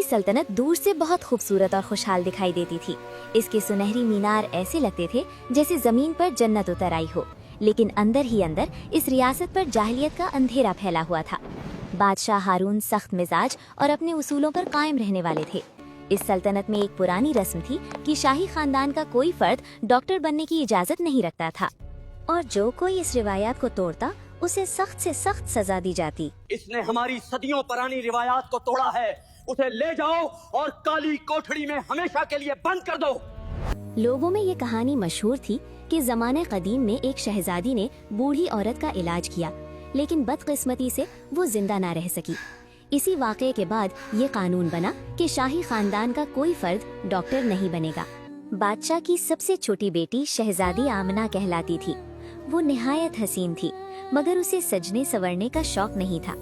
सल्तनत दूर से बहुत खूबसूरत और खुशहाल दिखाई देती थी। इसके सुनहरी मीनार ऐसे लगते थे जैसे जमीन पर जन्नत उतर आई हो, लेकिन अंदर ही अंदर इस रियासत पर जाहिलियत का अंधेरा फैला हुआ था। बादशाह हारून सख्त मिजाज और अपने उसूलों पर कायम रहने वाले थे। इस सल्तनत में एक पुरानी रस्म थी कि शाही खानदान का कोई फर्द डॉक्टर बनने की इजाजत नहीं रखता था, और जो कोई इस रिवायत को तोड़ता उसे सख्त से सख्त सजा दी जाती। इसने हमारी सदियों पुरानी रिवायात को तोड़ा है, उसे ले जाओ और काली कोठड़ी में हमेशा के लिए बंद कर दो। लोगों में ये कहानी मशहूर थी कि ज़माने कदीम में एक शहजादी ने बूढ़ी औरत का इलाज किया, लेकिन बदकिस्मती से वो जिंदा ना रह सकी। इसी वाक़े के बाद ये कानून बना कि शाही खानदान का कोई फर्द डॉक्टर नहीं बनेगा। बादशाह की सबसे छोटी बेटी शहजादी आमना कहलाती थी। वो निहायत हसीन थी, मगर उसे सजने संवरने का शौक नहीं था।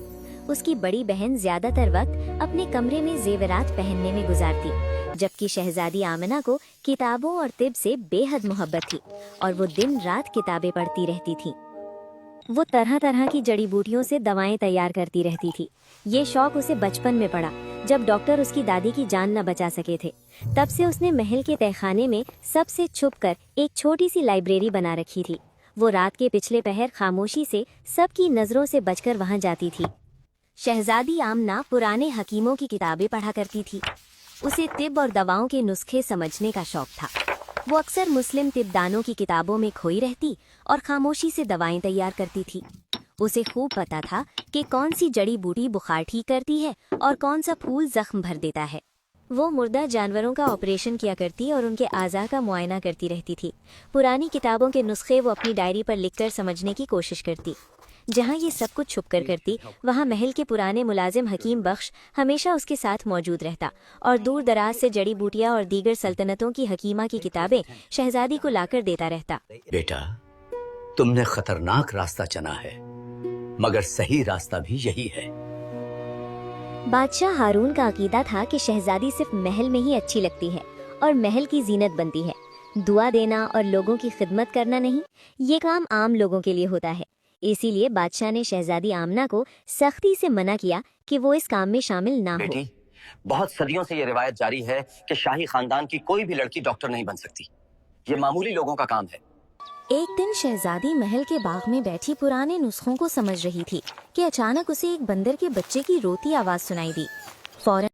उसकी बड़ी बहन ज्यादातर वक्त अपने कमरे में जेवरात पहनने में गुजारती, जबकि शहजादी आमना को किताबों और तिब से बेहद मोहब्बत थी और वो दिन रात किताबें पढ़ती रहती थी। वो तरह तरह की जड़ी बूटियों से दवाएं तैयार करती रहती थी। ये शौक उसे बचपन में पड़ा, जब डॉक्टर उसकी दादी की जान न बचा सके थे। तब से उसने महल के तहखाने में सबसे छुपकर एक छोटी सी लाइब्रेरी बना रखी थी। वो रात के पिछले पहर खामोशी से सबकी नजरों से बचकर वहां जाती थी। शहजादी आमना पुराने हकीमों की किताबें पढ़ा करती थी। उसे तिब और दवाओं के नुस्खे समझने का शौक था। वो अक्सर मुस्लिम तिब्दानों की किताबों में खोई रहती और खामोशी से दवाएं तैयार करती थी। उसे खूब पता था कि कौन सी जड़ी बूटी बुखार ठीक करती है और कौन सा फूल जख्म भर देता है। वो मुर्दा जानवरों का ऑपरेशन किया करती और उनके आज़ा का मुआयना करती रहती थी। पुरानी किताबों के नुस्खे वो अपनी डायरी पर लिखकर समझने की कोशिश करती। जहाँ ये सब कुछ छुप कर करती, वहाँ महल के पुराने मुलाजिम हकीम बख्श हमेशा उसके साथ मौजूद रहता और दूर दराज से जड़ी बूटियाँ और दीगर सल्तनतों की हकीमा की किताबें शहजादी को लाकर देता रहता। बेटा, तुमने खतरनाक रास्ता चुना है, मगर सही रास्ता भी यही है। बादशाह हारून का अकीदा था कि शहजादी सिर्फ महल में ही अच्छी लगती है और महल की जीनत बनती है। दुआ देना और लोगों की खिदमत करना नहीं, ये काम आम लोगों के लिए होता है। इसीलिए बादशाह ने शहजादी आमना को सख्ती से मना किया कि वो इस काम में शामिल ना हो। बेटी, बहुत सदियों से ये रिवायत जारी है कि शाही खानदान की कोई भी लड़की डॉक्टर नहीं बन सकती। ये मामूली लोगों का काम है। एक दिन शहजादी महल के बाग में बैठी पुराने नुस्खों को समझ रही थी कि अचानक उसे एक बंदर के बच्चे की रोती आवाज सुनाई दी। फौरन